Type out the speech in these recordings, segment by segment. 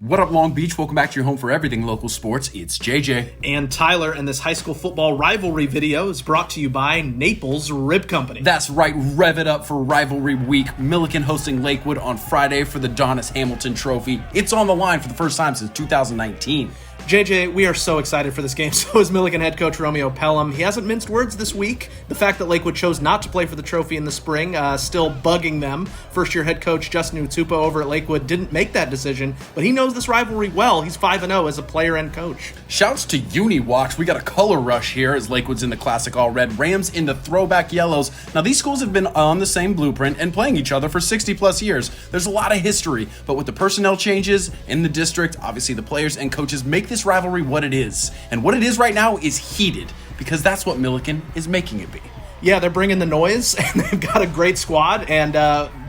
What up, Long Beach? Welcome back to your home for everything local sports. It's JJ. And Tyler, and this high school football rivalry video is brought to you by Naples Rib Company. That's right, rev it up for Rivalry Week. Millikan hosting Lakewood on Friday for the Donis Hamilton Trophy. It's on the line for the first time since 2019. JJ, we are so excited for this game. So is Millikan head coach Romeo Pelham. He hasn't minced words this week. The fact that Lakewood chose not to play for the trophy in the spring, still bugging them. First-year head coach Justin Utupa over at Lakewood didn't make that decision, but he knows this rivalry well. He's 5-0 as a player and coach. Shouts to UniWatch. We got a color rush here as Lakewood's in the classic all-red, Rams in the throwback yellows. Now, these schools have been on the same blueprint and playing each other for 60-plus years. There's a lot of history, but with the personnel changes in the district, obviously the players and coaches make this rivalry what it is. And what it is right now is heated, because that's what Millikan is making it be. Yeah, they're bringing the noise, and they've got a great squad, and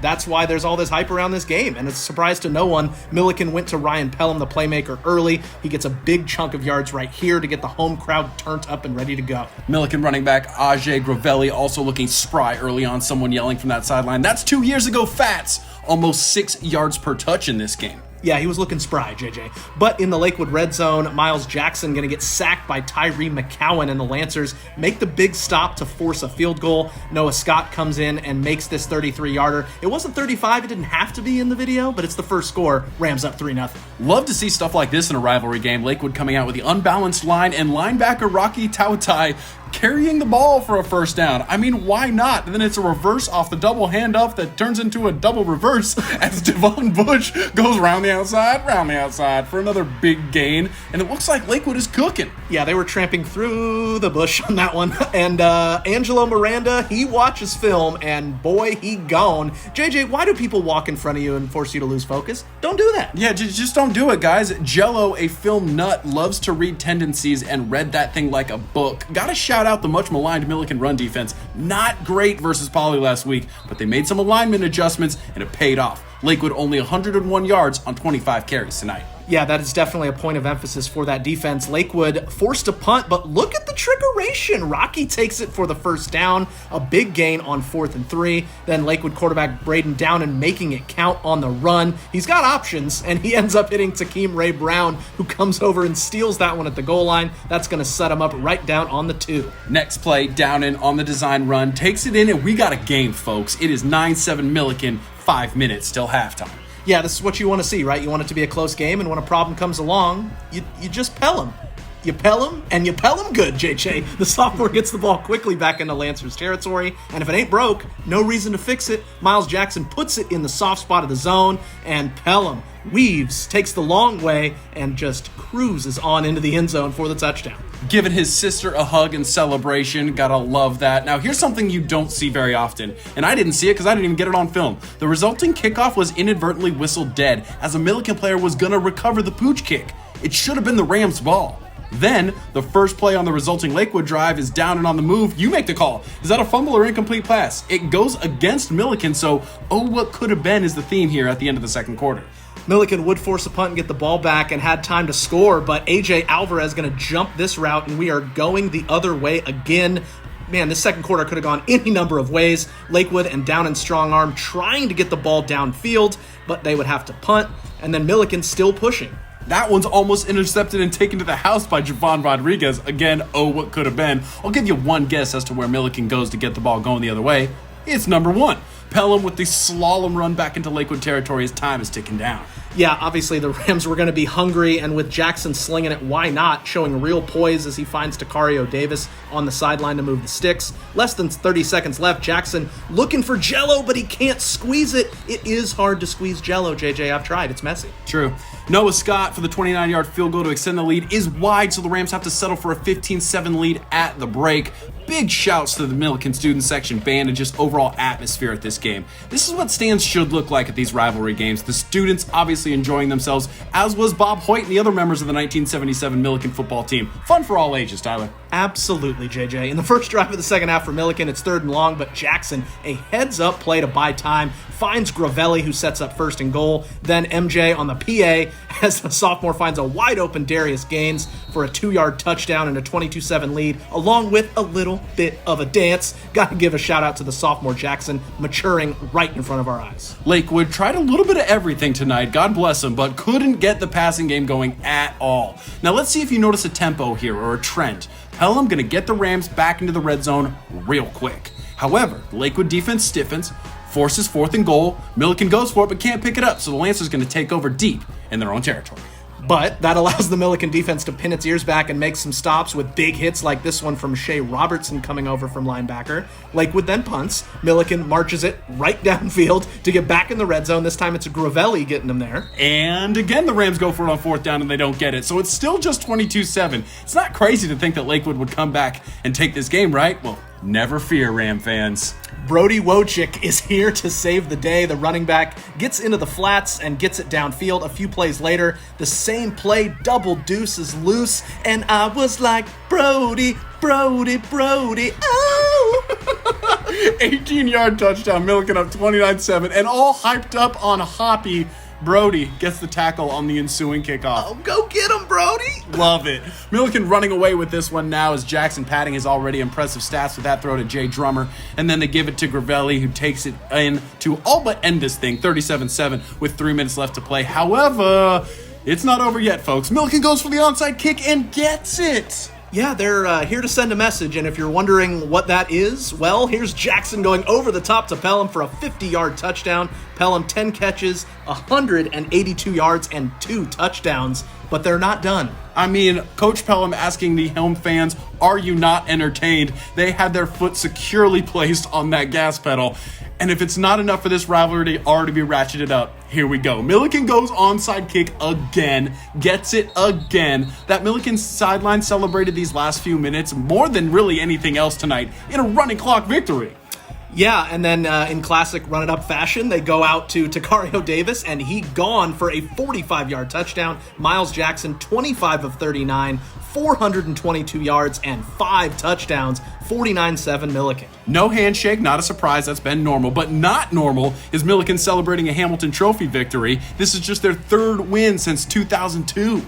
that's why there's all this hype around this game. And it's a surprise to no one, Millikan went to Ryan Pelham, the playmaker, early. He gets a big chunk of yards right here to get the home crowd turned up and ready to go. Millikan running back Ajay Gravelli also looking spry early on, someone yelling from that sideline. That's 2 years ago, Fats! Almost 6 yards per touch in this game. Yeah, he was looking spry, JJ. But in the Lakewood red zone, Miles Jackson going to get sacked by Tyree McCowan, and the Lancers make the big stop to force a field goal. Noah Scott comes in and makes this 33-yarder. It wasn't 35. It didn't have to be in the video, but it's the first score. Rams up 3-0. Love to see stuff like this in a rivalry game. Lakewood coming out with the unbalanced line and linebacker Rocky Tautai carrying the ball for a first down. I mean, why not? And then it's a reverse off the double handoff that turns into a double reverse as Devon Bush goes round the outside for another big gain. And it looks like Lakewood is cooking. Yeah, they were tramping through the bush on that one. And Angelo Miranda, he watches film, and boy, he gone. JJ, why do people walk in front of you and force you to lose focus? Don't do that. Yeah, just don't do it, guys. Jello, a film nut, loves to read tendencies and read that thing like a book. Gotta shout out the much maligned Millikan run defense. Not great versus Poly last week, but they made some alignment adjustments and it paid off. Lakewood only 101 yards on 25 carries tonight. Yeah, that is definitely a point of emphasis for that defense. Lakewood forced a punt, but look at the trickeration. Rocky takes it for the first down, a big gain on 4th and 3. Then Lakewood quarterback Braden down and making it count on the run. He's got options, and he ends up hitting Takeem Ray Brown, who comes over and steals that one at the goal line. That's going to set him up right down on the 2. Next play, down in on the design run, takes it in, and we got a game, folks. It is 9-7 Millikan, 5 minutes till halftime. Yeah, this is what you want to see, right? You want it to be a close game, and when a problem comes along, you just pell him. You pell him, and you pell him good, JJ. The sophomore gets the ball quickly back into Lancers territory, and if it ain't broke, no reason to fix it. Miles Jackson puts it in the soft spot of the zone, and Pelham weaves, takes the long way, and just cruises on into the end zone for the touchdown. Giving his sister a hug in celebration. Gotta love that. Now, here's something you don't see very often, and I didn't see it because I didn't even get it on film. The resulting kickoff was inadvertently whistled dead, as a Millikan player was gonna recover the pooch kick. It should have been the Rams' ball. Then, the first play on the resulting Lakewood drive is down and on the move. You make the call. Is that a fumble or incomplete pass? It goes against Millikan, so what could have been is the theme here at the end of the second quarter. Millikan would force a punt and get the ball back and had time to score, but AJ Alvarez going to jump this route, and we are going the other way again. Man, this second quarter could have gone any number of ways. Lakewood and Down and Strong Arm trying to get the ball downfield, but they would have to punt, and then Millikan still pushing. That one's almost intercepted and taken to the house by Javon Rodriguez. Again, what could have been. I'll give you one guess as to where Millikan goes to get the ball going the other way. It's number 1. Pelham with the slalom run back into Lakewood territory as time is ticking down. Yeah, obviously the Rams were going to be hungry, and with Jackson slinging it, why not? Showing real poise as he finds Takario Davis on the sideline to move the sticks. Less than 30 seconds left. Jackson looking for Jello, but he can't squeeze it. It is hard to squeeze Jello, JJ. I've tried. It's messy. True. Noah Scott for the 29-yard field goal to extend the lead is wide, so the Rams have to settle for a 15-7 lead at the break. Big shouts to the Millikan student section band and just overall atmosphere at this game. This is what stands should look like at these rivalry games. The students obviously enjoying themselves, as was Bob Hoyt and the other members of the 1977 Millikan football team. Fun for all ages, Tyler. Absolutely, JJ. In the first drive of the second half for Millikan, it's 3rd and long, but Jackson, a heads-up play to buy time, finds Gravelli, who sets up 1st and goal. Then MJ on the PA as the sophomore finds a wide-open Darius Gaines for a 2-yard touchdown and a 22-7 lead, along with a little bit of a dance. Got to give a shout-out to the sophomore Jackson, maturing right in front of our eyes. Lakewood tried a little bit of everything tonight, God bless him, but couldn't get the passing game going at all. Now let's see if you notice a tempo here or a trend. Pelham gonna get the Rams back into the red zone real quick. However, the Lakewood defense stiffens, forces 4th and goal. Millikan goes for it but can't pick it up, so the Lancers gonna take over deep in their own territory. But that allows the Millikan defense to pin its ears back and make some stops with big hits like this one from Shea Robertson coming over from linebacker. Lakewood then punts. Millikan marches it right downfield to get back in the red zone. This time it's Gravelli getting them there. And again, the Rams go for it on 4th down and they don't get it. So it's still just 22-7. It's not crazy to think that Lakewood would come back and take this game, right? Well, never fear, Ram fans. Brody Wojcik is here to save the day. The running back gets into the flats and gets it downfield. A few plays later, the same play, double deuce is loose. And I was like, Brody, oh! 18-yard touchdown, Millikan up 29-7, and all hyped up on Hoppy. Brody gets the tackle on the ensuing kickoff. Oh, go get him, Brody! Love it. Millikan running away with this one now as Jackson padding his already impressive stats with that throw to Jay Drummer. And then they give it to Gravelli, who takes it in to all but end this thing, 37-7 with 3 minutes left to play. However, it's not over yet, folks. Millikan goes for the onside kick and gets it. Yeah, they're here to send a message, and if you're wondering what that is, well, here's Jackson going over the top to Pelham for a 50-yard touchdown. Pelham 10 catches, 182 yards, and 2 touchdowns, but they're not done. I mean, Coach Pelham asking the home fans, are you not entertained? They had their foot securely placed on that gas pedal. And if it's not enough for this rivalry to already be ratcheted up, here we go. Millikan goes onside kick again, gets it again. That Millikan sideline celebrated these last few minutes more than really anything else tonight in a running clock victory. Yeah, and then in classic run-it-up fashion, they go out to Takario Davis, and he gone for a 45-yard touchdown. Miles Jackson, 25 of 39, 422 yards, and 5 touchdowns, 49-7 Millikan. No handshake, not a surprise, that's been normal. But not normal is Millikan celebrating a Hamilton Trophy victory. This is just their 3rd win since 2002.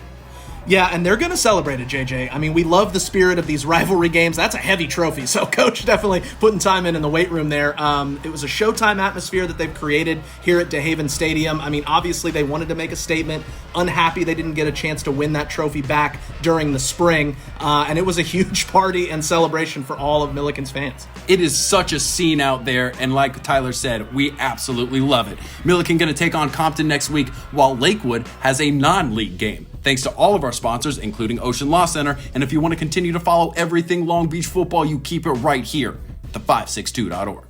Yeah, and they're going to celebrate it, JJ. I mean, we love the spirit of these rivalry games. That's a heavy trophy, so Coach definitely putting time in the weight room there. It was a Showtime atmosphere that they've created here at DeHaven Stadium. I mean, obviously they wanted to make a statement. Unhappy they didn't get a chance to win that trophy back during the spring, and it was a huge party and celebration for all of Millikan's fans. It is such a scene out there, and like Tyler said, we absolutely love it. Millikan going to take on Compton next week, while Lakewood has a non-league game. Thanks to all of our sponsors, including Ocean Law Center. And if you want to continue to follow everything Long Beach football, you keep it right here at the562.org.